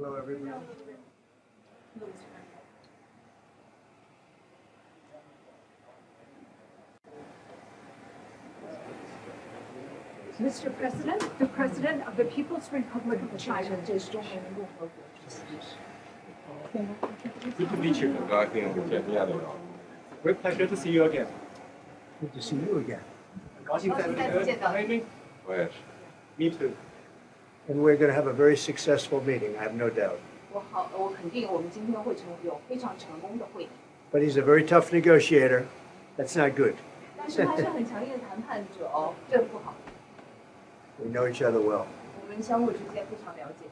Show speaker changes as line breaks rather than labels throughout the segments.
Hello, everyone.
Mr. President, the President of the People's Republic of China.
Good to meet you. Great pleasure to see you again.
Good to see you again.
Me too.
And we're going to have a very successful meeting, I have no doubt.
我肯定我们今天会有非常成功的会议。
But he's a very tough negotiator. That's not good.
但是他是很强硬的谈判者哦，这不好。
We know each other well.
我们相互之间非常了解。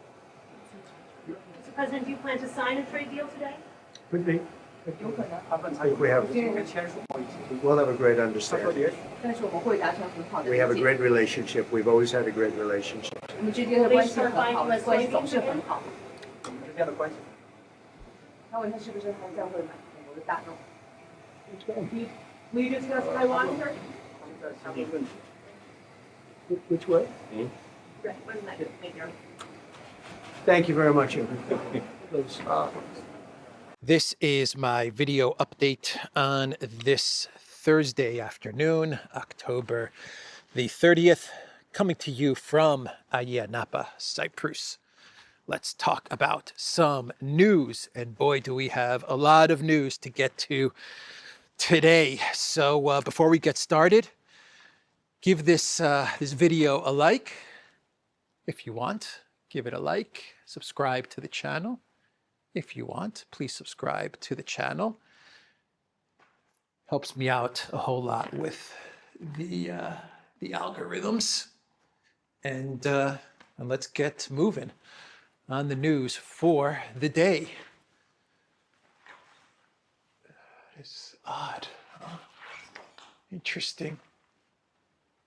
Mr. President, do you plan to sign a trade deal today?
Could be.
有可能。
I think we'll have a great understanding.
但是我们会达成很好的
We
理
have a
解。
great relationship. We've always had a great relationship.
我们之间的关系很好，关系总是很好。
我们之间的关系。
他问他是不是还在会买美国的大豆？
Will you discuss Taiwan, sir?
Which way?
Right, one minute, thank you.
Thank you very much, everybody. Please.
This is my video update on this Thursday afternoon, October the 30th, coming to you from Ayia Napa, Cyprus. Let's talk about some news, and boy, do we have a lot of news to get to today. So before we get started, give this this video a like if you want. Give it a like. Subscribe to the channel if you want. Please subscribe to the channel. Helps me out a whole lot with the algorithms. And let's get moving on the news for the day. It's odd. Huh? Interesting.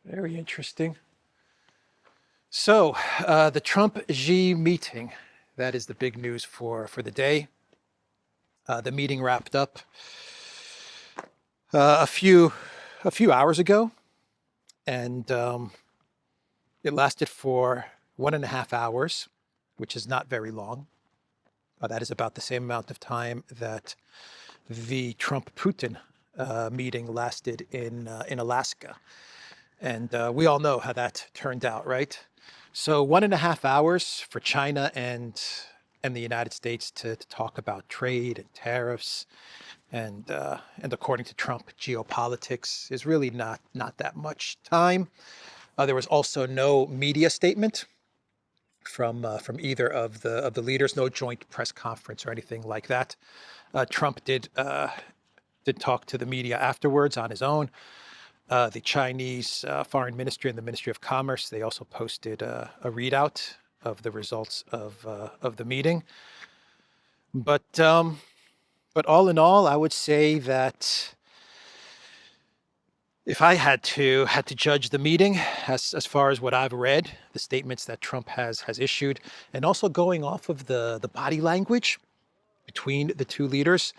Very interesting. So, the Trump-Xi meeting, that is the big news for the day. The meeting wrapped up a few hours ago, and it lasted for 1.5 hours, which is not very long. That is about the same amount of time that the Trump-Putin meeting lasted in Alaska. And we all know how that turned out, right? So 1.5 hours for China and the United States to talk about trade and tariffs and according to Trump, geopolitics is really not that much time. There was also no media statement from either of the leaders, no joint press conference or anything like that. Trump did talk to the media afterwards on his own. The Chinese Foreign Ministry and the Ministry of Commerce, they also posted a readout of the results of the meeting. But all in all, I would say that if I had to judge the meeting as far as what I've read, the statements that Trump has issued, and also going off of the body language between the two leaders,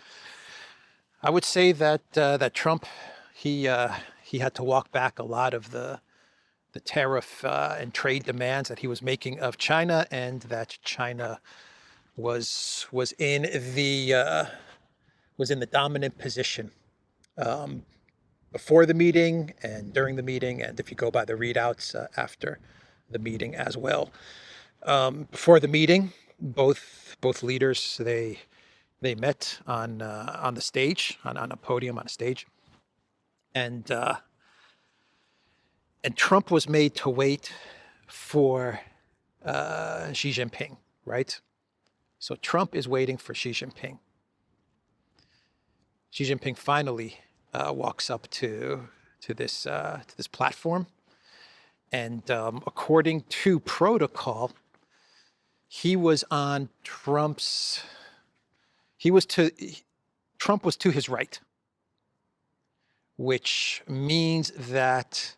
I would say that Trump, he had to walk back a lot of the tariff and trade demands that he was making of China, and that China was in the dominant position before the meeting and during the meeting, and if you go by the readouts after the meeting as well. Before the meeting, both leaders they met on the stage, on a podium on a stage. And Trump was made to wait for Xi Jinping, right? So Trump is waiting for Xi Jinping. Xi Jinping finally walks up to this platform, and according to protocol, Trump was to his right, which means that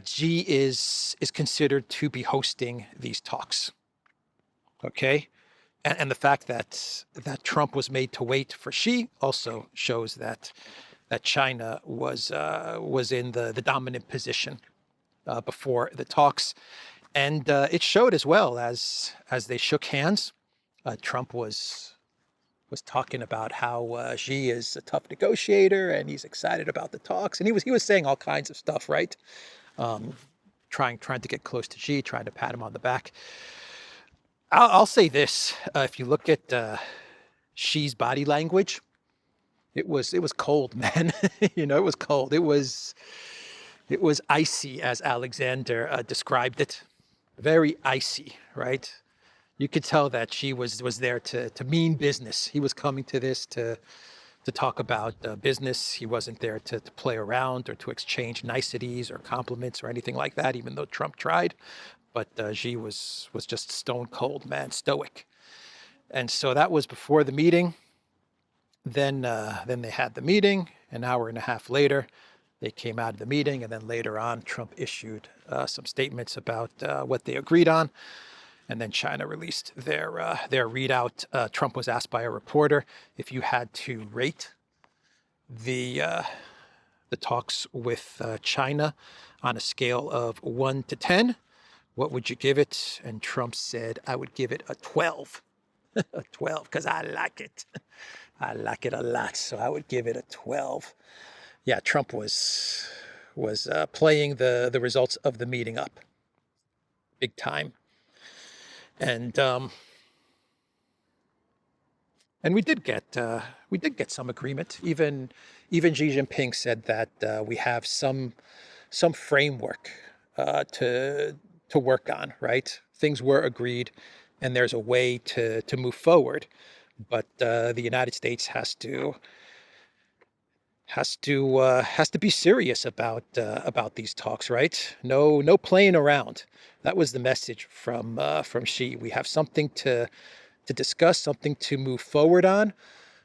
Xi is considered to be hosting these talks. Okay, and the fact that Trump was made to wait for Xi also shows that China was in the dominant position before the talks, And it showed as well as they shook hands. Trump was talking about how Xi is a tough negotiator and he's excited about the talks, and he was saying all kinds of stuff, right? Trying to get close to Xi, trying to pat him on the back. I'll say this: if you look at Xi's body language, it was cold, man. You know, it was cold. It was icy, as Alexander described it. Very icy, right? You could tell that Xi was there to mean business. He was coming to this to talk about business. He wasn't there to play around or to exchange niceties or compliments or anything like that, even though Trump tried. But Xi was just stone cold, man, stoic. And so that was before the meeting. Then they had the meeting. An hour and a half later, they came out of the meeting. And then later on, Trump issued some statements about what they agreed on. And then China released their readout. Trump was asked by a reporter if you had to rate the talks with China on a scale of 1 to 10, what would you give it? And Trump said, I would give it a 12. A 12, because I like it. I like it a lot, so I would give it a 12. Yeah, Trump was playing the results of the meeting up, big time. And we did get some agreement. Even Xi Jinping said that we have some framework to work on. Right, things were agreed, and there's a way to move forward. But the United States has to be serious about these talks. Right, no playing around. That was the message from Xi. We have something to discuss, something to move forward on,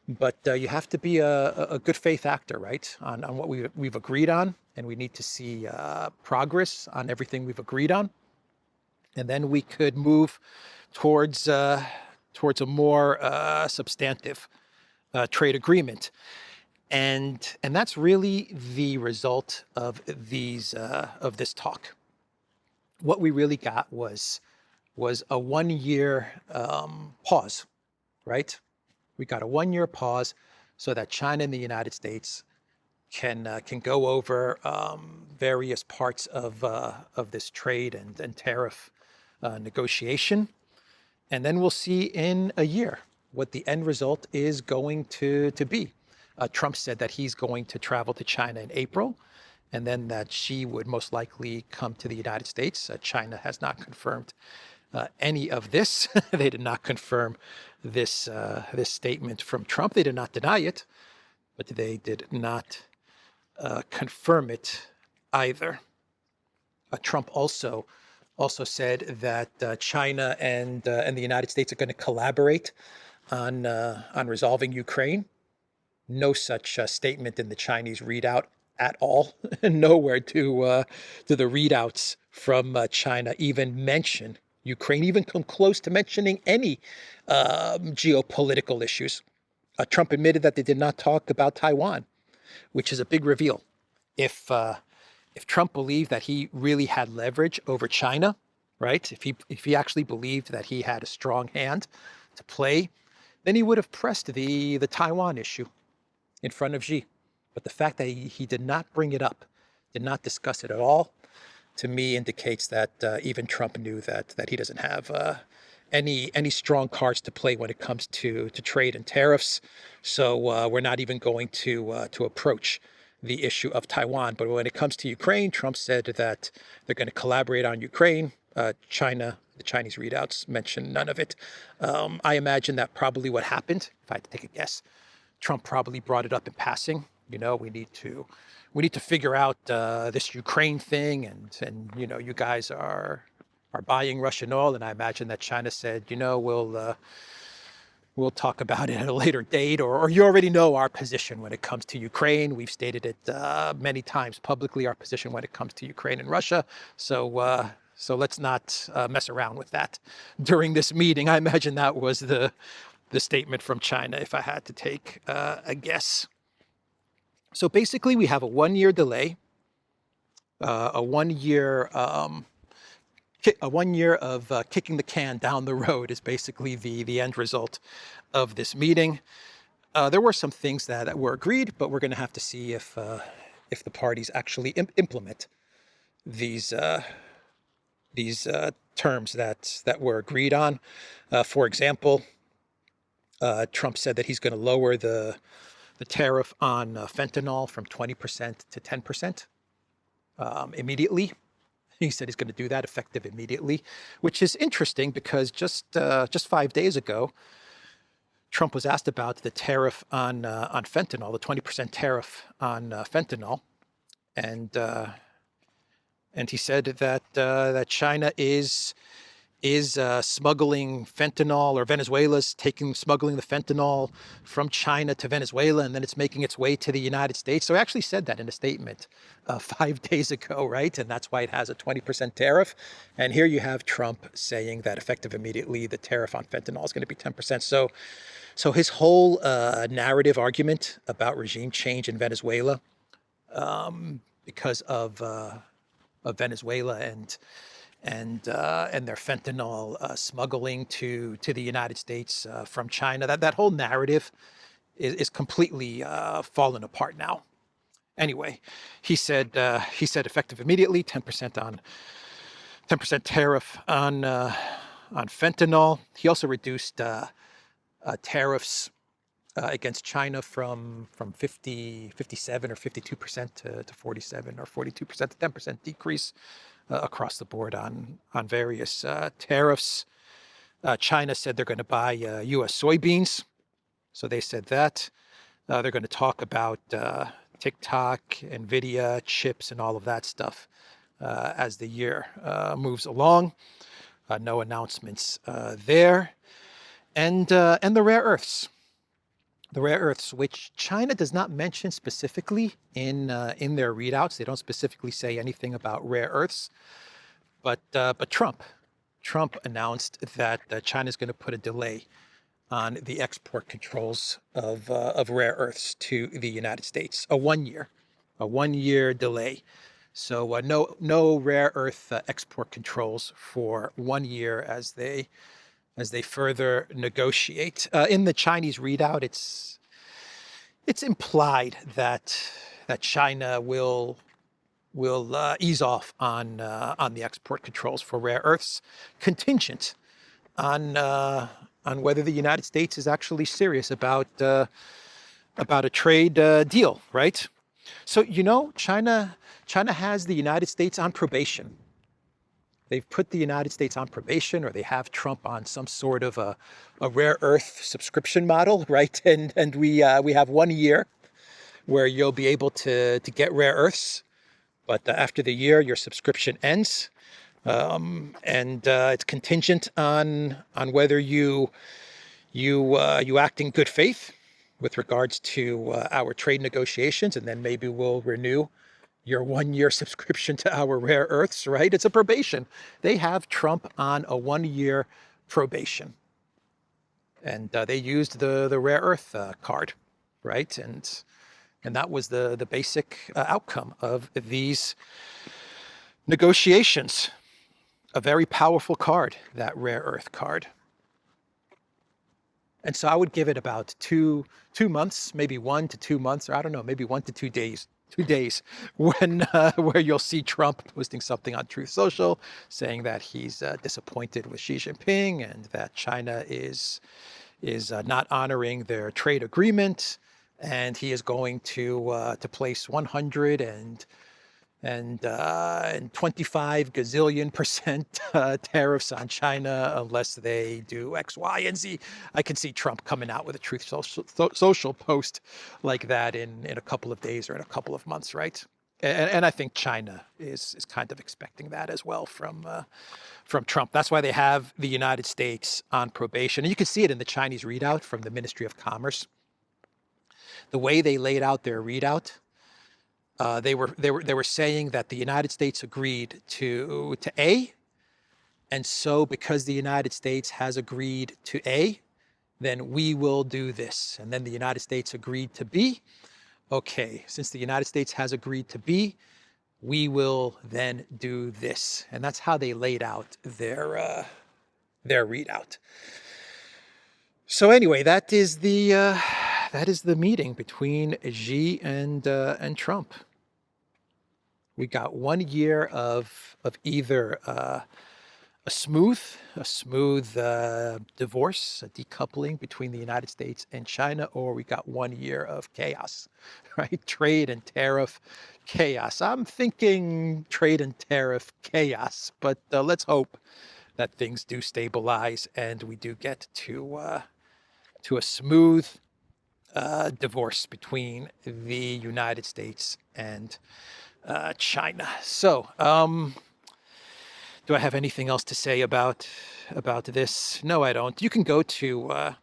but you have to be a good faith actor, right, on what we've agreed on, and we need to see progress on everything we've agreed on, and then we could move towards a more substantive trade agreement, and that's really the result of this talk. What we really got was a 1 year pause, right? We got a 1 year pause so that China and the United States can go over various parts of this trade and tariff negotiation, and then we'll see in a year what the end result is going to be. Trump said that he's going to travel to China in April, and then that Xi would most likely come to the United States. China has not confirmed any of this. They did not confirm this statement from Trump. They did not deny it, but they did not confirm it either. Trump also said that China and the United States are going to collaborate on resolving Ukraine. No such statement in the Chinese readout at all. Nowhere do the readouts from China even mention Ukraine, even come close to mentioning any geopolitical issues. Trump admitted that they did not talk about Taiwan, which is a big reveal. If Trump believed that he really had leverage over China, right? If he actually believed that he had a strong hand to play, then he would have pressed the Taiwan issue in front of Xi. But the fact that he did not bring it up, did not discuss it at all, to me indicates that even Trump knew that he doesn't have any strong cards to play when it comes to trade and tariffs. So we're not even going to approach the issue of Taiwan. But when it comes to Ukraine, Trump said that they're going to collaborate on Ukraine. China, the Chinese readouts mentioned none of it. I imagine that probably what happened, if I had to take a guess, Trump probably brought it up in passing. You know, we need to figure out this Ukraine thing, and you know, you guys are buying Russian oil, and I imagine that China said, you know, we'll talk about it at a later date, or you already know our position when it comes to Ukraine. We've stated it many times publicly, our position when it comes to Ukraine and Russia. So let's not mess around with that during this meeting. I imagine that was the statement from China, if I had to take a guess. So basically, we have a 1 year delay, a 1 year kicking the can down the road is basically the end result of this meeting. There were some things that were agreed, but we're going to have to see if the parties actually implement these terms that were agreed on. For example, Trump said that he's going to lower the tariff on fentanyl from 20% to 10% immediately. He said he's going to do that effective immediately, which is interesting because just 5 days ago, Trump was asked about the tariff on fentanyl, the 20% tariff on fentanyl, and he said that China is smuggling fentanyl, or Venezuela's smuggling the fentanyl from China to Venezuela, and then it's making its way to the United States. So he actually said that in a statement 5 days ago, right? And that's why it has a 20% tariff. And here you have Trump saying that effective immediately, the tariff on fentanyl is going to be 10%. So his whole narrative argument about regime change in Venezuela, because of Venezuela and their fentanyl smuggling to the United States from China, that whole narrative is completely fallen apart now. Anyway, he said effective immediately, 10% tariff on fentanyl. He also reduced tariffs against China from 57 or 52% to 47 or 42%, 10% decrease across the board on various tariffs. China said they're going to buy U.S. soybeans. So they said that. They're going to talk about TikTok, NVIDIA, chips, and all of that stuff as the year moves along. No announcements there. And the rare earths. The rare earths, which China does not mention specifically in their readouts. They don't specifically say anything about rare earths. But Trump announced that China is going to put a delay on the export controls of rare earths to the United States. A 1 year delay. So no rare earth export controls for 1 year as they further negotiate. In the Chinese readout, it's implied that China will ease off on the export controls for rare earths, contingent on whether the United States is actually serious about a trade deal, right? So China has the United States on probation. They've put the United States on probation, or they have Trump on some sort of a rare earth subscription model, right? And we have 1 year where you'll be able to get rare earths, but after the year, your subscription ends, and it's contingent on whether you act in good faith with regards to our trade negotiations, and then maybe we'll renew your 1 year subscription to our rare earths, right? It's a probation. They have Trump on a 1 year probation. And they used the rare earth card, right? And that was the basic outcome of these negotiations. A very powerful card, that rare earth card. And so I would give it about two months, maybe 1 to 2 months, or I don't know, maybe 1 to 2 days. 2 days when where you'll see Trump posting something on Truth Social saying that he's disappointed with Xi Jinping and that China is not honoring their trade agreement, and he is going to place 125 gazillion percent tariffs on China unless they do X, Y, and Z. I can see Trump coming out with a Truth Social post like that in a couple of days or in a couple of months, right? And I think China is kind of expecting that as well from Trump. That's why they have the United States on probation. And you can see it in the Chinese readout from the Ministry of Commerce. The way they laid out their readout, they were saying that the United States agreed to A, and so because the United States has agreed to A, then we will do this. And then the United States agreed to B. Okay, since the United States has agreed to B, we will then do this. And that's how they laid out their readout. So anyway, that is the meeting between Xi and Trump. We got 1 year of either a smooth divorce, a decoupling between the United States and China, or we got 1 year of chaos, right? Trade and tariff chaos. I'm thinking trade and tariff chaos, but let's hope that things do stabilize and we do get to a smooth divorce between the United States and China. So, do I have anything else to say about this? No, I don't. You can go to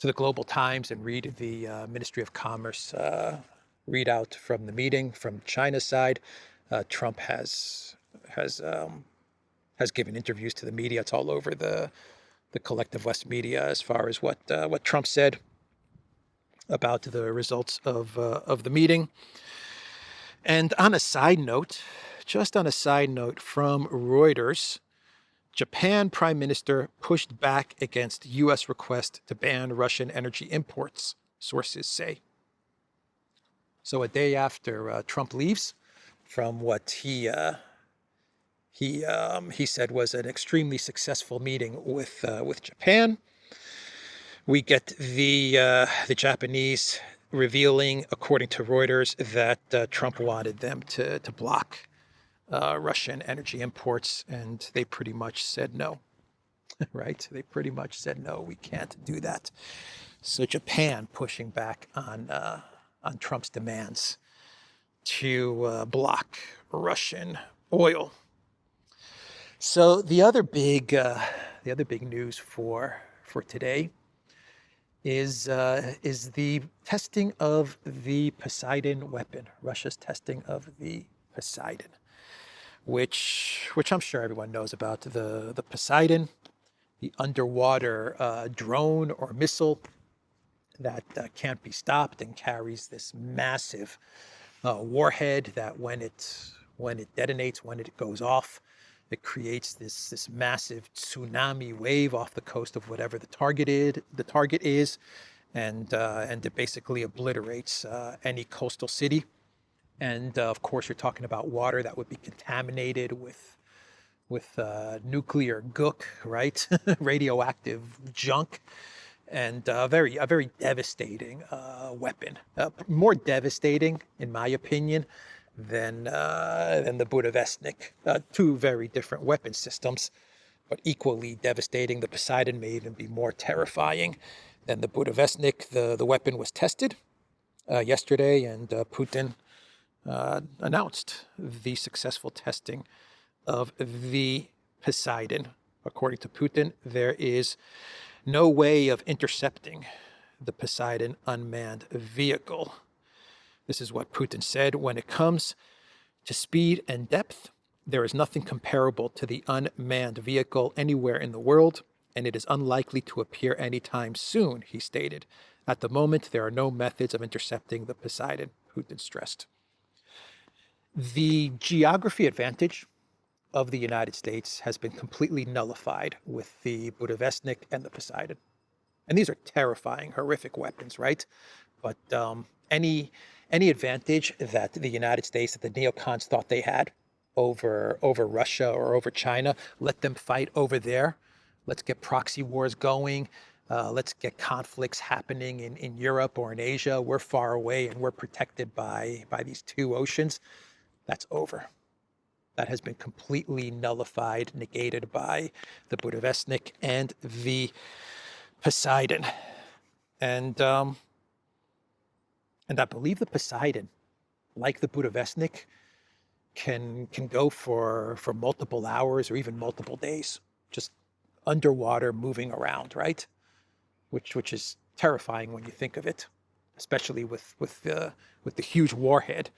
the Global Times and read the Ministry of Commerce readout from the meeting from China's side. Trump has given interviews to the media. It's all over the collective West media as far as what Trump said about the results of the meeting. And on a side note, just on a side note from Reuters, Japan Prime Minister pushed back against U.S. request to ban Russian energy imports, sources say. So a day after Trump leaves from what he said was an extremely successful meeting with Japan, we get the Japanese revealing, according to Reuters, that Trump wanted them to block Russian energy imports, and they pretty much said no, right? They pretty much said no, we can't do that. So Japan pushing back on Trump's demands to block Russian oil. So the other big news for today is the testing of the Poseidon weapon, Russia's testing of the Poseidon, which I'm sure everyone knows about. The Poseidon, the underwater drone or missile that can't be stopped and carries this massive warhead that when it detonates, when it goes off, it creates this massive tsunami wave off the coast of whatever the target is, and it basically obliterates any coastal city. And of course, you're talking about water that would be contaminated with nuclear gook, right? Radioactive junk, and a very devastating weapon. More devastating, in my opinion, than the Budavestnik. Two very different weapon systems, but equally devastating. The Poseidon may even be more terrifying than the Budavestnik. The weapon was tested yesterday, and Putin announced the successful testing of the Poseidon. According to Putin, there is no way of intercepting the Poseidon unmanned vehicle. This is what Putin said: when it comes to speed and depth, there is nothing comparable to the unmanned vehicle anywhere in the world, and it is unlikely to appear anytime soon, he stated. At the moment, there are no methods of intercepting the Poseidon, Putin stressed. The geography advantage of the United States has been completely nullified with the Budavestnik and the Poseidon. And these are terrifying, horrific weapons, right? But any advantage that the United States, that the neocons thought they had over Russia or over China, let them fight over there. Let's get proxy wars going. Let's get conflicts happening in Europe or in Asia. We're far away and we're protected by these two oceans. That's over. That has been completely nullified, negated by the Budavestnik and the Poseidon. And I believe the Poseidon, like the Budavestnik, can go for multiple hours or even multiple days, just underwater moving around, right? Which is terrifying when you think of it, especially with the huge warhead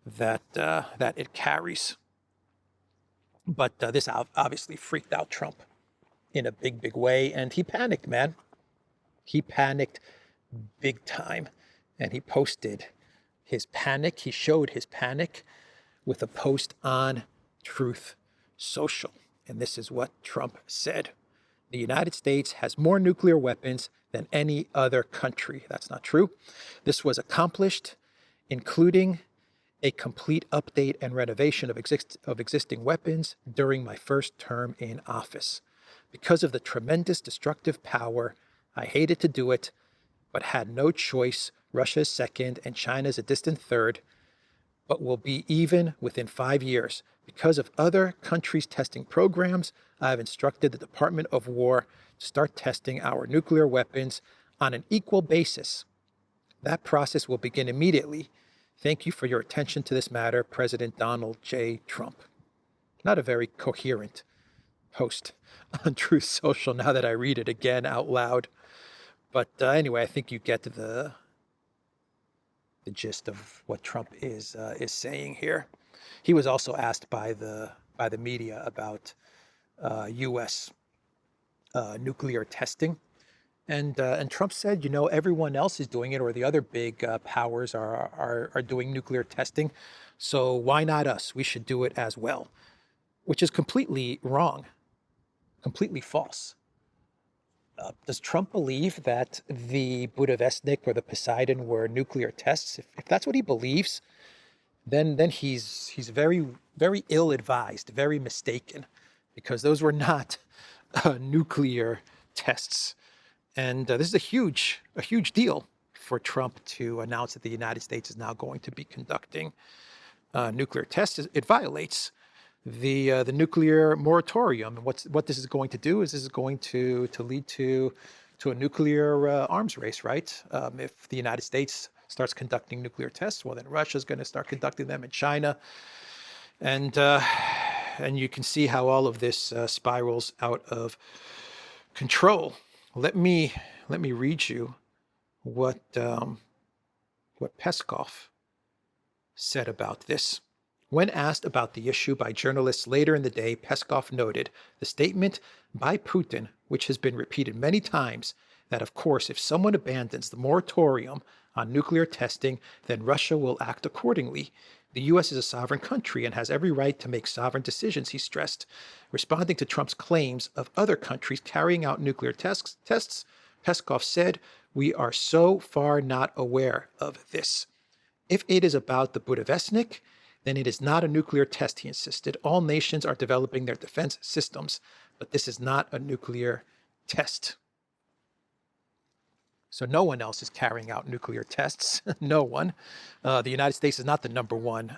that it carries. But this obviously freaked out Trump in a big way, and he panicked, man. He panicked big time, and he posted his panic. He showed his panic with a post on Truth Social. And this is what Trump said. The United States has more nuclear weapons than any other country. That's not true. This was accomplished, including a complete update and renovation of existing weapons during my first term in office. Because of the tremendous destructive power, I hated to do it, but had no choice. Russia is second and China is a distant third, but will be even within 5 years. Because of other countries' testing programs, I have instructed the Department of War to start testing our nuclear weapons on an equal basis. That process will begin immediately. Thank you for your attention to this matter, President Donald J. Trump. Not a very coherent post on Truth Social now that I read it again out loud. But anyway, I think you get to the gist of what Trump is saying here. He was also asked by the media about U.S. Nuclear testing, and Trump said, everyone else is doing it, or the other big powers are doing nuclear testing, so why not us? We should do it as well, which is completely wrong, completely false. Does Trump believe that the Budavestnik or the Poseidon were nuclear tests? If that's what he believes, then he's very, very ill-advised, very mistaken, because those were not nuclear tests. And this is a huge deal for Trump to announce that the United States is now going to be conducting nuclear tests. It violates the nuclear moratorium. And what this is going to do is this is going to lead to a nuclear arms race, right? If the United States starts conducting nuclear tests, well, then Russia's going to start conducting them in China, and you can see how all of this spirals out of control. Let me read you what Peskov said about this. When asked about the issue by journalists later in the day, Peskov noted the statement by Putin, which has been repeated many times, that of course, if someone abandons the moratorium on nuclear testing, then Russia will act accordingly. The U.S. is a sovereign country and has every right to make sovereign decisions, he stressed. Responding to Trump's claims of other countries carrying out nuclear tests, Peskov said, "We are so far not aware of this. If it is about the Budavestnik, then it is not a nuclear test," he insisted. "All nations are developing their defense systems, but this is not a nuclear test." So no one else is carrying out nuclear tests. No one. The United States is not the number one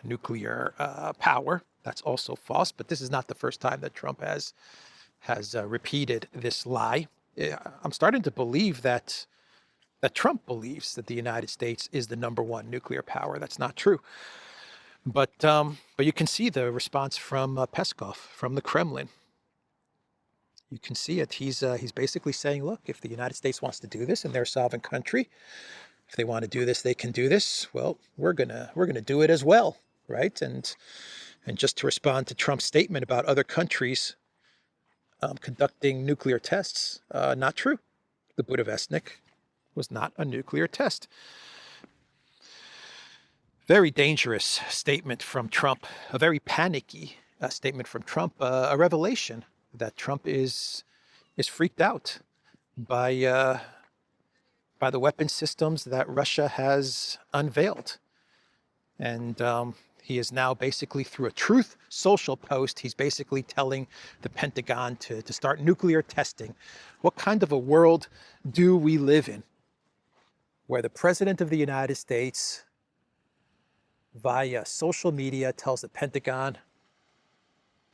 nuclear power. That's also false. But this is not the first time that Trump has repeated this lie. I'm starting to believe that Trump believes that the United States is the number one nuclear power. That's not true. But you can see the response from Peskov, from the Kremlin. You can see it. He's basically saying, look, if the United States wants to do this and they're a sovereign country, if they want to do this, they can do this. Well, we're gonna do it as well, right? And just to respond to Trump's statement about other countries conducting nuclear tests, not true. The Budavestnik was not a nuclear test. Very dangerous statement from Trump, a very panicky statement from Trump, a revelation that Trump is freaked out by the weapon systems that Russia has unveiled. And he is now basically, through a Truth Social post, he's basically telling the Pentagon to start nuclear testing. What kind of a world do we live in where the President of the United States, via social media, tells the Pentagon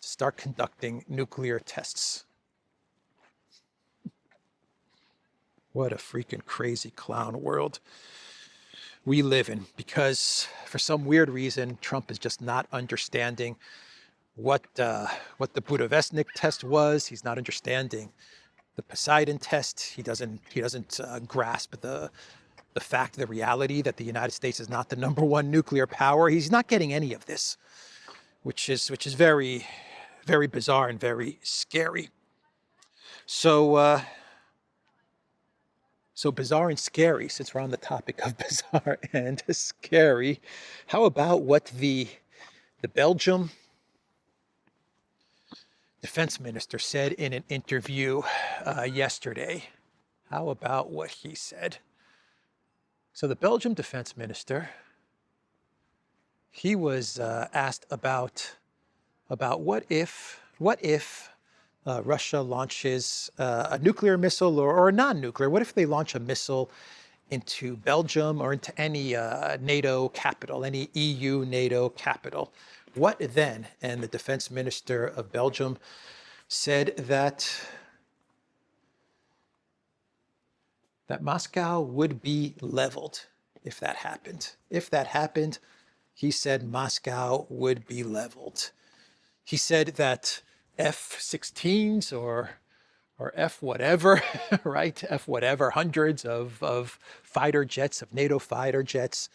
to start conducting nuclear tests? What a freaking crazy clown world we live in, because for some weird reason, Trump is just not understanding what the Budavestnik test was. He's not understanding the Poseidon test. He doesn't grasp the fact, the reality that the United States is not the number one nuclear power. He's not getting any of this, which is very, very bizarre and very scary. So bizarre and scary, since we're on the topic of bizarre and scary, how about what the The Belgium defense minister said in an interview yesterday. How about what he said? So the Belgium defense minister, he was asked about what if Russia launches a nuclear missile or a non-nuclear. What if they launch a missile into Belgium or into any NATO capital, any EU NATO capital? What then? And the defense minister of Belgium said that Moscow would be leveled if that happened. If that happened, he said Moscow would be leveled. He said that F-16s or F whatever, right? F whatever, hundreds of fighter jets, of NATO fighter jets,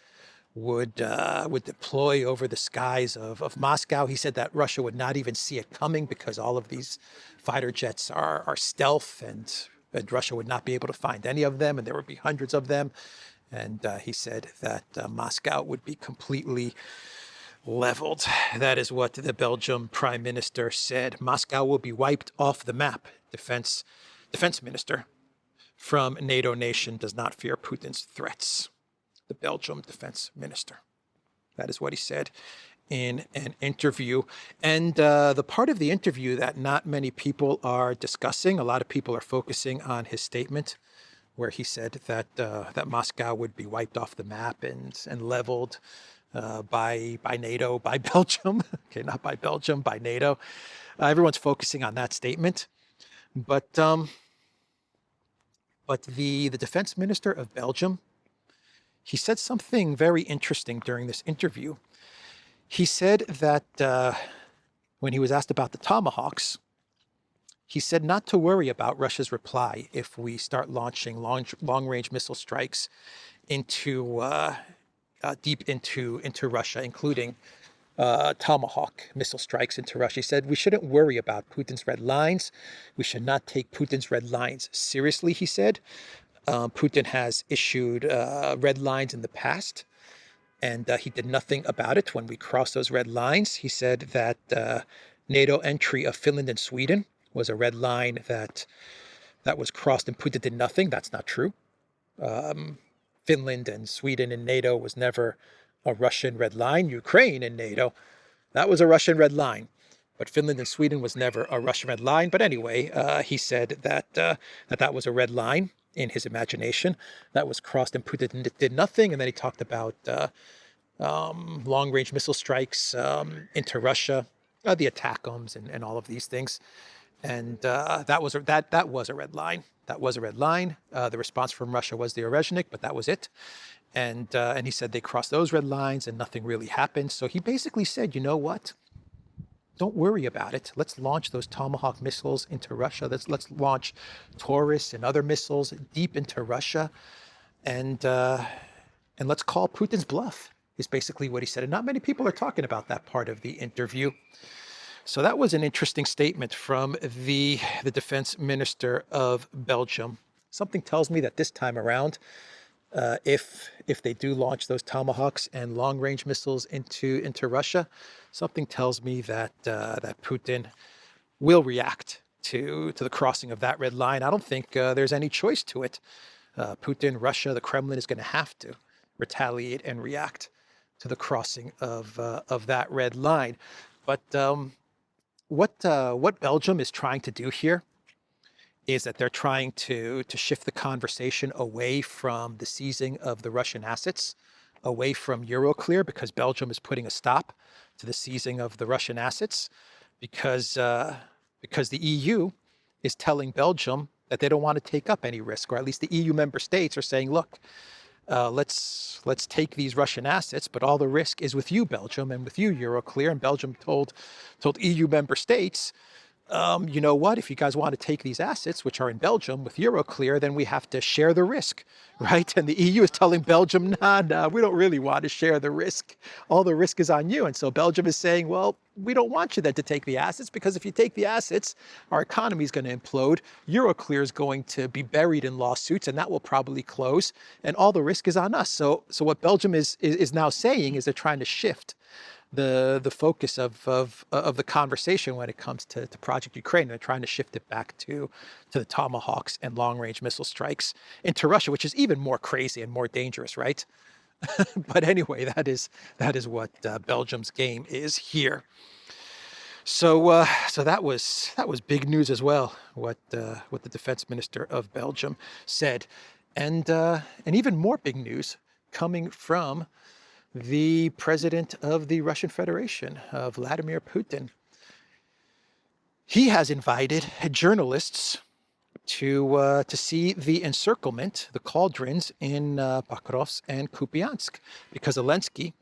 would deploy over the skies of Moscow. He said that Russia would not even see it coming because all of these fighter jets are stealth, and Russia would not be able to find any of them, and there would be hundreds of them. And he said that Moscow would be completely leveled. That is what the Belgium prime minister said. Moscow will be wiped off the map. Defense minister from NATO nation does not fear Putin's threats. The Belgium defense minister. That is what he said in an interview. And the part of the interview that not many people are discussing, a lot of people are focusing on his statement where he said that Moscow would be wiped off the map and leveled by NATO, by Belgium. Okay, not by Belgium, by NATO. Everyone's focusing on that statement. But the defense minister of Belgium, he said something very interesting during this interview. He said that when he was asked about the Tomahawks, he said not to worry about Russia's reply if we start launching long-range missile strikes into deep into Russia, including Tomahawk missile strikes into Russia. He said we shouldn't worry about Putin's red lines. We should not take Putin's red lines seriously, he said. Putin has issued red lines in the past, and he did nothing about it when we crossed those red lines. He said that NATO entry of Finland and Sweden was a red line that was crossed and Putin did nothing. That's not true. Finland and Sweden in NATO was never a Russian red line. Ukraine in NATO, that was a Russian red line. But Finland and Sweden was never a Russian red line. But anyway, he said that that was a red line in his imagination that was crossed and Putin did nothing. And then he talked about long-range missile strikes into Russia, the ATACMS and all of these things. And that was a red line. That was a red line. The response from Russia was the Orezhnik, but that was it. And he said they crossed those red lines and nothing really happened. So he basically said, you know what? Don't worry about it. Let's launch those Tomahawk missiles into Russia. Let's launch Taurus and other missiles deep into Russia, and let's call Putin's bluff. Is basically what he said. And not many people are talking about that part of the interview. So that was an interesting statement from the defense minister of Belgium. Something tells me that this time around, if they do launch those Tomahawks and long-range missiles into Russia, something tells me that Putin will react to the crossing of that red line. I don't think there's any choice to it. Putin, Russia, the Kremlin is going to have to retaliate and react to the crossing of that red line. But what Belgium is trying to do here is that they're trying to shift the conversation away from the seizing of the Russian assets, away from Euroclear, because Belgium is putting a stop to the seizing of the Russian assets, because the EU is telling Belgium that they don't want to take up any risk, or at least the EU member states are saying, look, let's take these Russian assets, but all the risk is with you, Belgium, and with you, Euroclear. And Belgium told EU member states, you know what, if you guys want to take these assets, which are in Belgium with Euroclear, then we have to share the risk, right? And the EU is telling Belgium, nah, we don't really want to share the risk. All the risk is on you. And so Belgium is saying, well, we don't want you then to take the assets, because if you take the assets, our economy is going to implode. Euroclear is going to be buried in lawsuits, and that will probably close. And all the risk is on us. So what Belgium is now saying is they're trying to shift the focus of the conversation when it comes to Project Ukraine. They're trying to shift it back to the Tomahawks and long-range missile strikes into Russia, which is even more crazy and more dangerous, right? But anyway, that is what Belgium's game is here. So that was big news as well. What the defense minister of Belgium said, and even more big news coming from the president of the Russian Federation, Vladimir Putin. He has invited journalists to see the encirclement, the cauldrons in Pokrovsk and Kupiansk, because Zelensky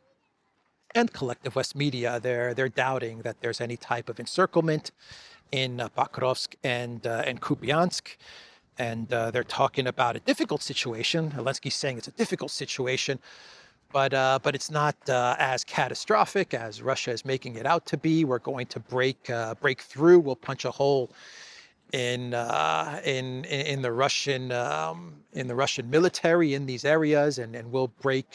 and collective West media, they're doubting that there's any type of encirclement in Pokrovsk and Kupiansk. And they're talking about a difficult situation. Zelensky's saying it's a difficult situation, but it's not as catastrophic as Russia is making it out to be. We're going to break through. We'll punch a hole in the Russian military in these areas, and we'll break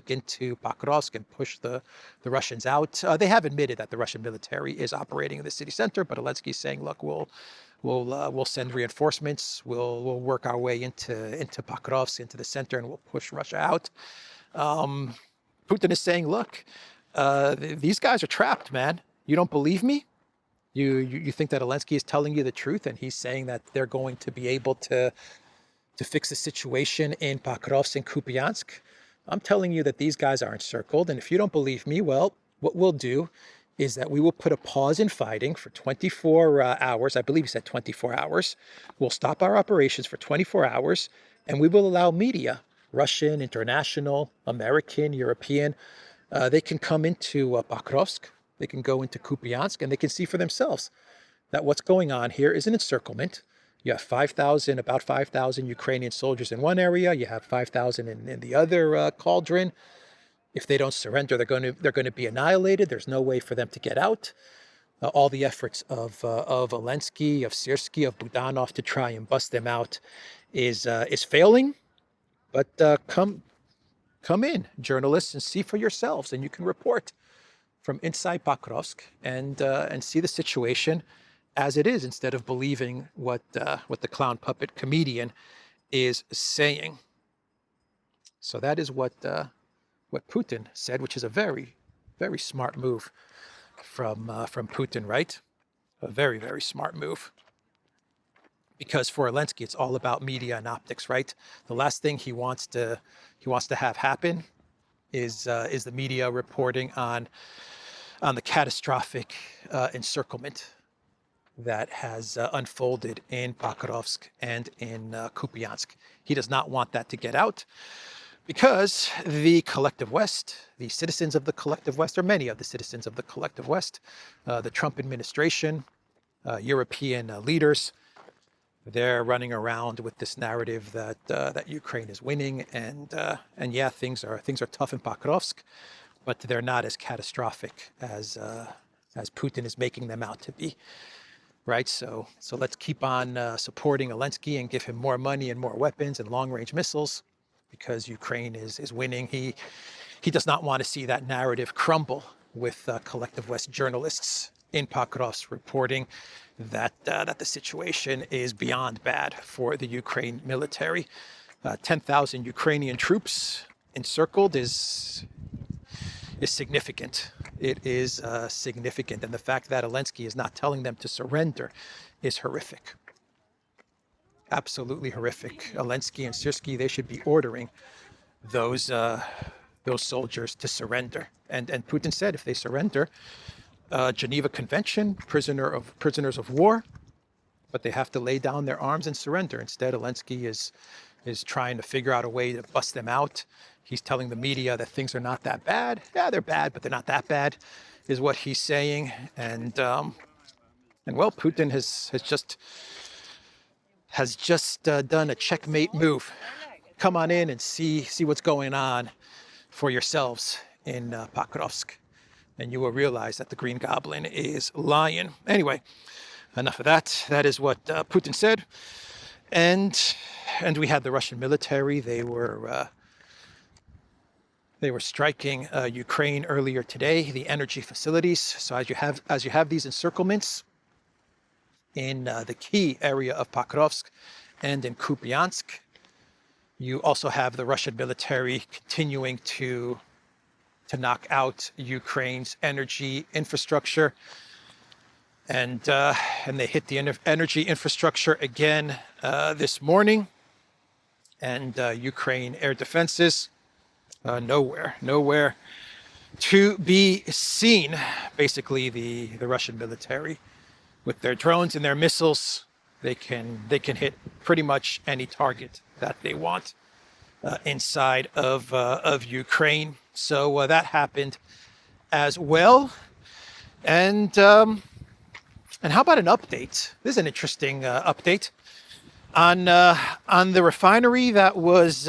into Pokrovsk and push the Russians out. They have admitted that the Russian military is operating in the city center, but Zelensky's saying, look, we'll send reinforcements. We'll work our way into Pokrovsk, into the center, and we'll push Russia out. Putin is saying, look, these guys are trapped, man. You don't believe me? You think that Zelensky is telling you the truth, and he's saying that they're going to be able to fix the situation in Pokrovsk and Kupiansk? I'm telling you that these guys are encircled, and if you don't believe me, well, what we'll do is that we will put a pause in fighting for 24 hours. I believe he said 24 hours. We'll stop our operations for 24 hours, and we will allow media, Russian, international, American, European, they can come into Pokrovsk, they can go into Kupiansk, and they can see for themselves that what's going on here is an encirclement. You have about 5,000 Ukrainian soldiers in one area. You have 5,000 in the other cauldron. If they don't surrender, they're going to be annihilated. There's no way for them to get out. All the efforts of Zelensky, of Syrskyi, of Budanov to try and bust them out is failing. But come in, journalists, and see for yourselves, and you can report from inside Pokrovsk and see the situation as it is, instead of believing what the clown puppet comedian is saying. So that is what Putin said, which is a very, very smart move from Putin, right? A very, very smart move. Because for Zelensky, it's all about media and optics, right? The last thing he wants to have happen is the media reporting on the catastrophic encirclement that has unfolded in Pokrovsk and in Kupiansk. He does not want that to get out, because the collective West, the citizens of the collective West, or many of the citizens of the collective West, the Trump administration, European leaders, they're running around with this narrative that Ukraine is winning, and yeah, things are tough in Pokrovsk, but they're not as catastrophic as Putin is making them out to be. Right, so let's keep on supporting Zelensky and give him more money and more weapons and long-range missiles, because Ukraine is winning. He does not want to see that narrative crumble with collective West journalists in Pokrovsk reporting that the situation is beyond bad for the Ukraine military. 10,000 Ukrainian troops encircled is significant. It is significant, and the fact that Zelensky is not telling them to surrender is horrific. Absolutely horrific. Zelensky and Syrskyi, they should be ordering those soldiers to surrender. And Putin said if they surrender, Geneva Convention, prisoners of war, but they have to lay down their arms and surrender. Instead, Zelensky is trying to figure out a way to bust them out. He's telling the media that things are not that bad. Yeah, they're bad, but they're not that bad, is what he's saying. And well, Putin has just done a checkmate move. Come on in and see what's going on for yourselves in Pokrovsk, and you will realize that the Green Goblin is lying. Anyway, enough of that. That is what Putin said. And we had the Russian military. They were They were striking Ukraine earlier today, the energy facilities. So as you have these encirclements in the key area of Pokrovsk and in Kupiansk, you also have the Russian military continuing to knock out Ukraine's energy infrastructure. And they hit the energy infrastructure again this morning. And Ukraine air defenses, nowhere to be seen. Basically, the Russian military, with their drones and their missiles, they can hit pretty much any target that they want inside of Ukraine. So that happened as well. And how about an update? This is an interesting update on the refinery that was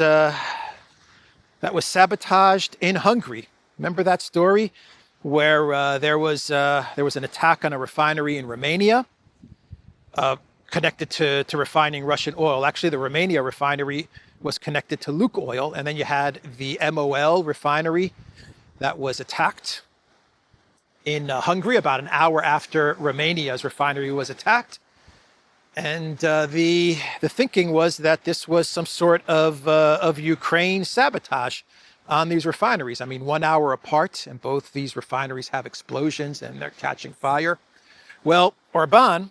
sabotaged in Hungary. Remember that story where there was an attack on a refinery in Romania connected to refining Russian oil. Actually, the Romania refinery was connected to Lukoil, and then you had the MOL refinery that was attacked in Hungary about an hour after Romania's refinery was attacked. And the thinking was that this was some sort of Ukraine sabotage on these refineries. I mean, 1 hour apart, and both these refineries have explosions and they're catching fire. Well, Orban,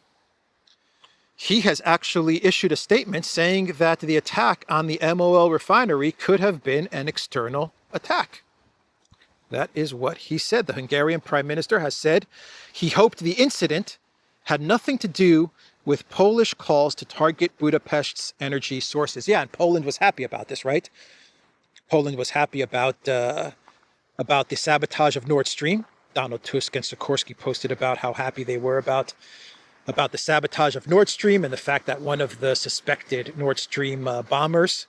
he has actually issued a statement saying that the attack on the MOL refinery could have been an external attack. That is what he said. The Hungarian prime minister has said he hoped the incident had nothing to do with Polish calls to target Budapest's energy sources. Yeah, and Poland was happy about this, right? Poland was happy about the sabotage of Nord Stream. Donald Tusk and Sikorsky posted about how happy they were about the sabotage of Nord Stream and the fact that one of the suspected Nord Stream bombers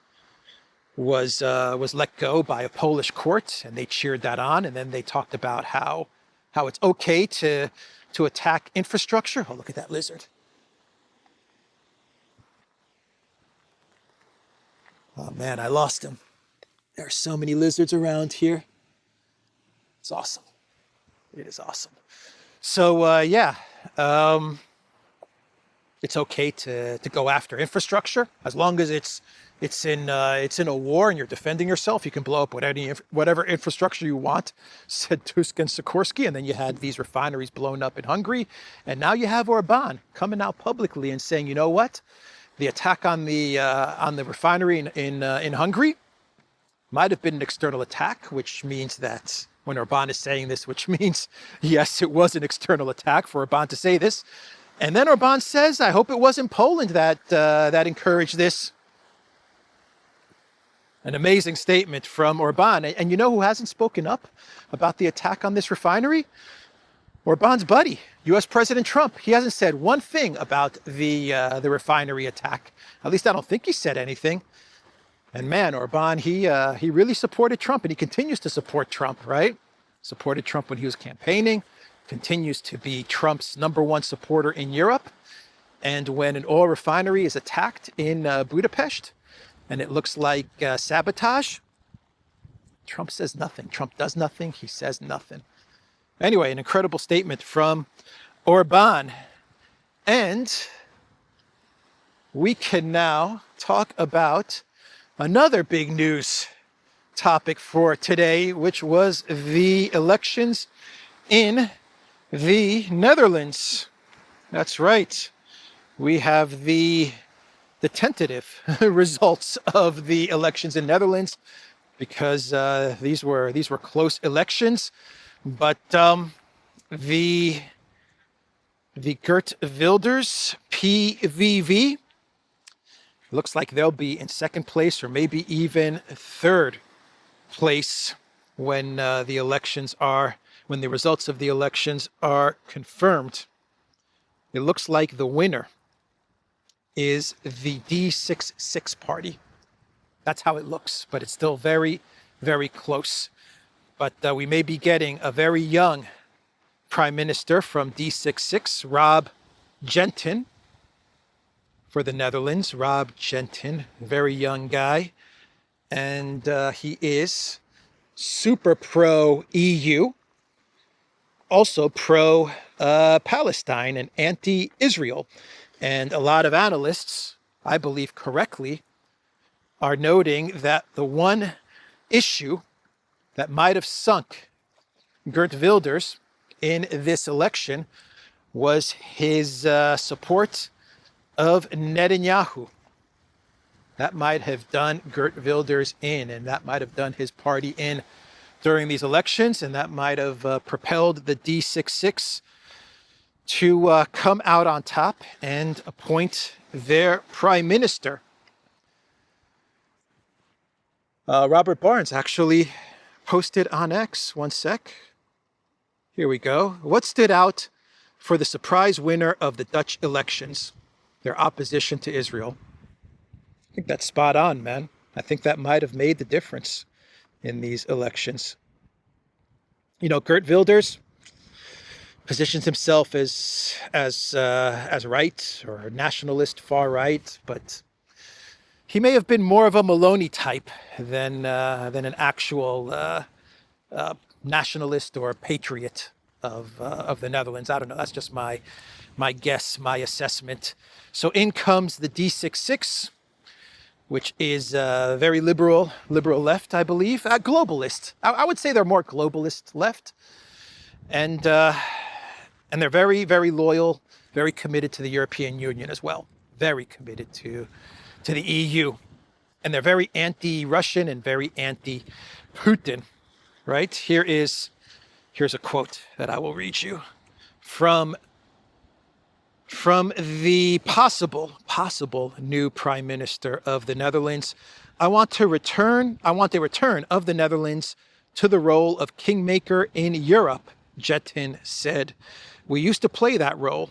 was let go by a Polish court, and they cheered that on. And then they talked about how it's okay to attack infrastructure. Oh, look at that lizard. Oh man, I lost him. There are so many lizards around here. It's awesome. It is awesome. So it's okay to go after infrastructure as long as it's in a war and you're defending yourself. You can blow up whatever infrastructure you want, said Tusk and Sikorsky. And then you had these refineries blown up in Hungary, and now you have Orban coming out publicly and saying, you know what, the attack on the refinery in Hungary might have been an external attack, which means that when Orban is saying this, which means yes, it was an external attack for Orban to say this. And then Orban says, I hope it wasn't Poland that encouraged this. An amazing statement from Orban. And you know who hasn't spoken up about the attack on this refinery? Orban's buddy, U.S. President Trump. He hasn't said one thing about the refinery attack. At least I don't think he said anything. And man, Orban, he really supported Trump, and he continues to support Trump, right? Supported Trump when he was campaigning, continues to be Trump's #1 supporter in Europe. And when an oil refinery is attacked in Budapest, and it looks like sabotage, Trump says nothing. Trump does nothing. He says nothing. Anyway, an incredible statement from Orban. And we can now talk about another big news topic for today, which was the elections in the Netherlands. That's right. We have the tentative results of the elections in Netherlands, because these were close elections. But the Geert Wilders PVV looks like they'll be in second place or maybe even third place when the results of the elections are confirmed. It looks like the winner is the D66 party. That's how it looks, but it's still very, very close. But we may be getting a very young prime minister from D66, Rob Jentin, for the Netherlands. Rob Jentin, very young guy. And he is super pro EU, also pro Palestine and anti-Israel. And a lot of analysts, I believe correctly, are noting that the one issue that might have sunk Geert Wilders in this election was his support of Netanyahu. That might have done Geert Wilders in, and that might have done his party in during these elections, and that might have propelled the D66 to come out on top and appoint their prime minister. Robert Barnes actually posted on X. One sec. Here we go. What stood out for the surprise winner of the Dutch elections? Their opposition to Israel. I think that's spot on, man. I think that might have made the difference in these elections. You know, Geert Wilders positions himself as right or nationalist, far right, but he may have been more of a Maloney type than an actual nationalist or patriot of the Netherlands. I don't know. That's just my guess, my assessment. So in comes the D66, which is very liberal left, I believe. Globalist. I would say they're more globalist left, and they're very, very loyal, very committed to the European Union as well. Very committed to the EU, and they're very anti-Russian and very anti-Putin. Right? Here's a quote that I will read you from the possible new prime minister of the Netherlands. I want a return of the Netherlands to the role of kingmaker in Europe, Jetin said. We used to play that role,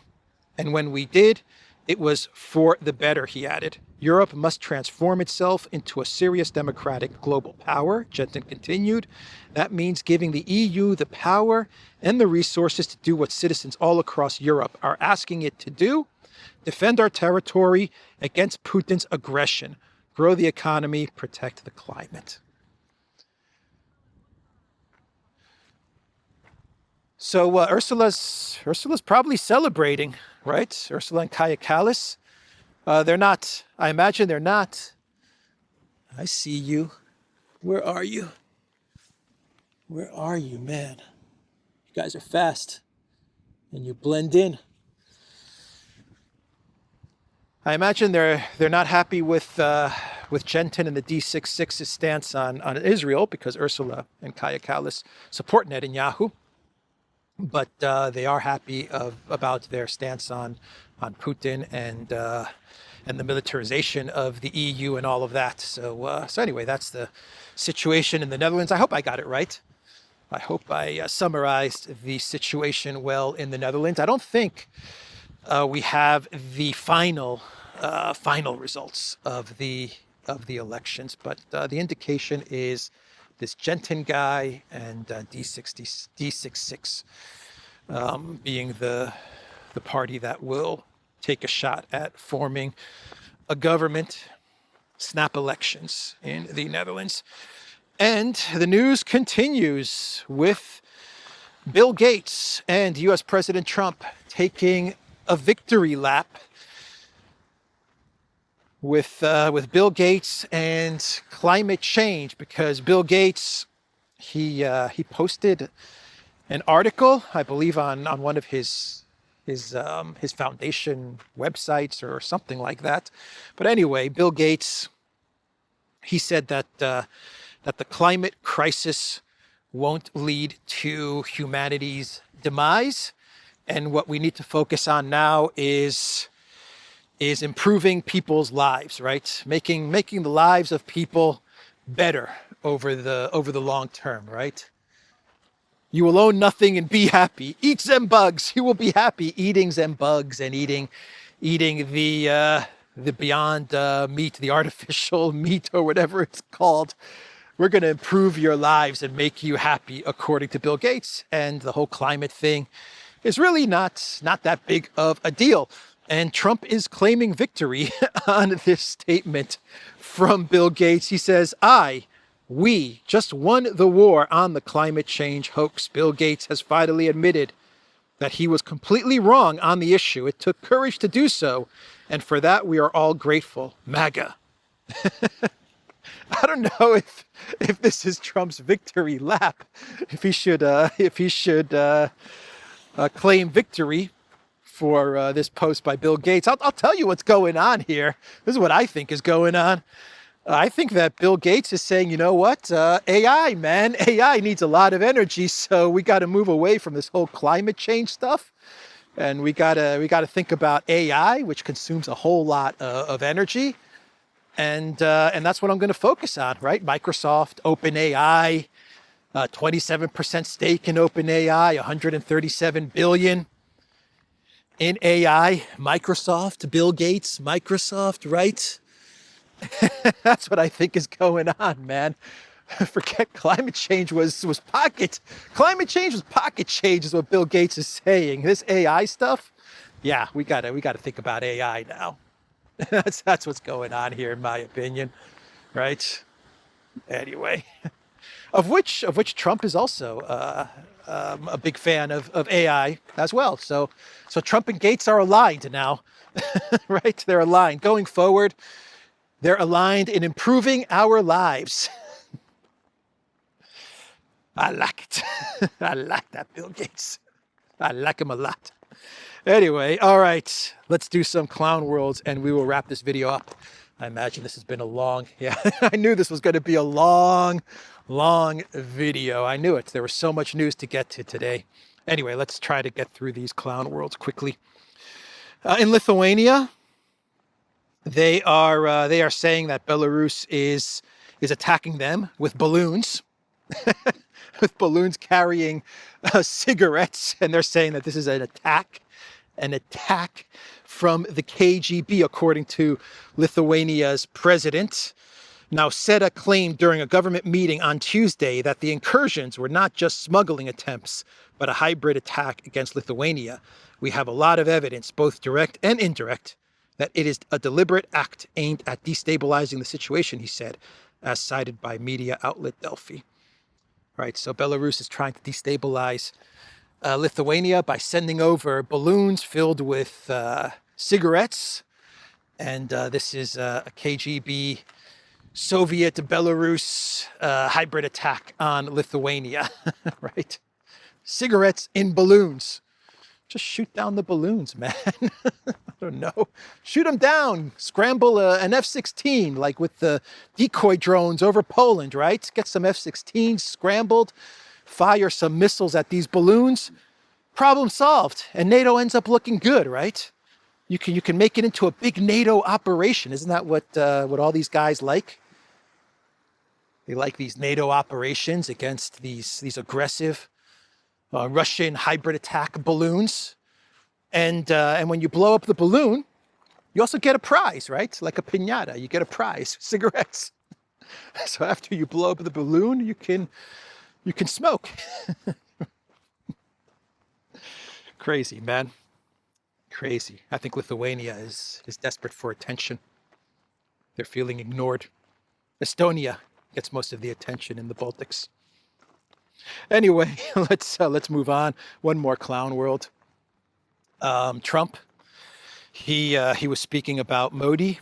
and when we did, it was for the better, he added. Europe must transform itself into a serious democratic global power, Jetin continued. That means giving the EU the power and the resources to do what citizens all across Europe are asking it to do: defend our territory against Putin's aggression, grow the economy, protect the climate. So Ursula's probably celebrating, right? Ursula and Kaja Kallas. They're not, I imagine they're not. I see you. Where are you? Where are you, man? You guys are fast and you blend in. I imagine they're not happy with Jetin and the D66's stance on Israel, because Ursula and Kaja Kallas support Netanyahu. But they are happy about their stance on Putin and the militarization of the EU and all of that. So anyway, that's the situation in the Netherlands. I hope I got it right. I hope I summarized the situation well in the Netherlands. I don't think we have the final results of the elections, but the indication is this Jetin guy and D66 being the party that will take a shot at forming a government, snap elections in the Netherlands. And the news continues with Bill Gates and US President Trump taking a victory lap with Bill Gates and climate change, because Bill Gates, he posted an article, I believe, on one of his foundation websites or something like that. But anyway, Bill Gates, he said that the climate crisis won't lead to humanity's demise, and what we need to focus on now is improving people's lives, right? Making the lives of people better over the long term, right? You will own nothing and be happy. Eat them bugs. You will be happy eating them bugs and eating the Beyond Meat, the artificial meat or whatever it's called. We're going to improve your lives and make you happy, according to Bill Gates. And the whole climate thing is really not that big of a deal. And Trump is claiming victory on this statement from Bill Gates. He says, I We just won the war on the climate change hoax. Bill Gates has finally admitted that he was completely wrong on the issue. It took courage to do so, and for that we are all grateful. MAGA. I don't know if this is Trump's victory lap, if he should claim victory for this post by Bill Gates. I'll tell you what's going on here. This is what I think is going on. I think that Bill Gates is saying, you know what, AI, man, AI needs a lot of energy, so we got to move away from this whole climate change stuff, and we gotta think about AI, which consumes a whole lot of energy, and that's what I'm going to focus on, right? Microsoft, OpenAI, 27% stake in OpenAI, 137 billion in AI. Microsoft, Bill Gates, Microsoft, right? That's what I think is going on, man. Forget climate change was pocket. Climate change was pocket change is what Bill Gates is saying. This AI stuff, yeah, we gotta think about AI now. That's what's going on here, in my opinion, right? Anyway, of which Trump is also a big fan of AI as well. So Trump and Gates are aligned now, right? They're aligned going forward. They're aligned in improving our lives. I like it. I like that, Bill Gates. I like him a lot. Anyway, all right, let's do some clown worlds and we will wrap this video up. I imagine this has been a long, yeah, I knew this was going to be a long video. I knew it. There was so much news to get to today. Anyway, let's try to get through these clown worlds quickly. In Lithuania, they are saying that Belarus is attacking them with balloons, with balloons carrying cigarettes, and they're saying that this is an attack from the KGB, according to Lithuania's president. Now, SEDA claimed during a government meeting on Tuesday that the incursions were not just smuggling attempts, but a hybrid attack against Lithuania. We have a lot of evidence, both direct and indirect, that it is a deliberate act aimed at destabilizing the situation, he said, as cited by media outlet Delphi. Right, so Belarus is trying to destabilize Lithuania by sending over balloons filled with cigarettes. And this is a KGB Soviet Belarus hybrid attack on Lithuania, right? Cigarettes in balloons. Just shoot down the balloons, man. I don't know. Shoot them down. Scramble an F-16, like with the decoy drones over Poland, right? Get some F-16s scrambled, fire some missiles at these balloons. Problem solved. And NATO ends up looking good, right? You can make it into a big NATO operation. Isn't that what all these guys like? They like these NATO operations against these aggressive Russian hybrid attack balloons. And when you blow up the balloon, you also get a prize, right? Like a piñata, you get a prize, cigarettes. So after you blow up the balloon, you can smoke. Crazy, man. Crazy. I think Lithuania is desperate for attention. They're feeling ignored. Estonia gets most of the attention in the Baltics. Anyway, let's move on. One more clown world. Trump, he was speaking about Modi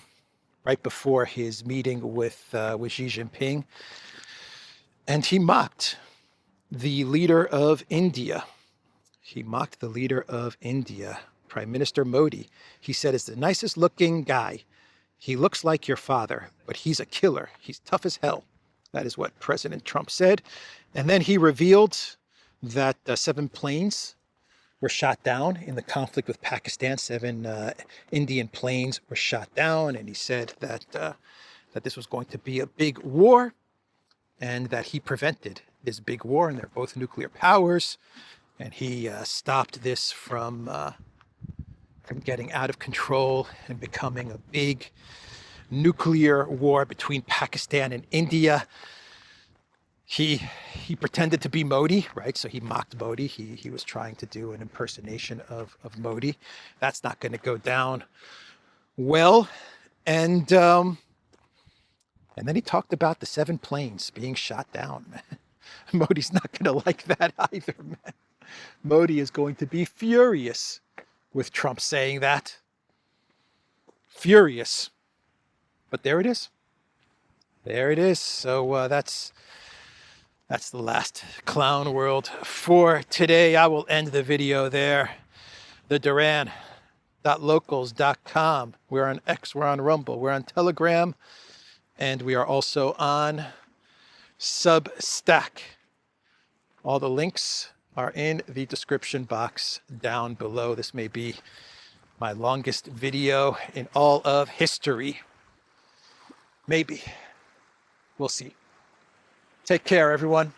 right before his meeting with Xi Jinping, and he mocked the leader of India. He mocked the leader of India, Prime Minister Modi. He said, "It's the nicest looking guy. He looks like your father, but he's a killer. He's tough as hell." That is what President Trump said. And then he revealed that 7 planes were shot down in the conflict with Pakistan. 7 Indian planes were shot down. And he said that this was going to be a big war and that he prevented this big war. And they're both nuclear powers. And he stopped this from getting out of control and becoming a big nuclear war between Pakistan and India. He pretended to be Modi, right? So he mocked Modi. He was trying to do an impersonation of Modi. That's not going to go down well. And And then he talked about the 7 planes being shot down, man. Modi's not going to like that either, man. Modi is going to be furious with Trump saying that. Furious. But there it is. There it is. So that's the last clown world for today. I will end the video there. The Duran.locals.com. We're on X, we're on Rumble, we're on Telegram, and we are also on Substack. All the links are in the description box down below. This may be my longest video in all of history. Maybe. We'll see. Take care, everyone.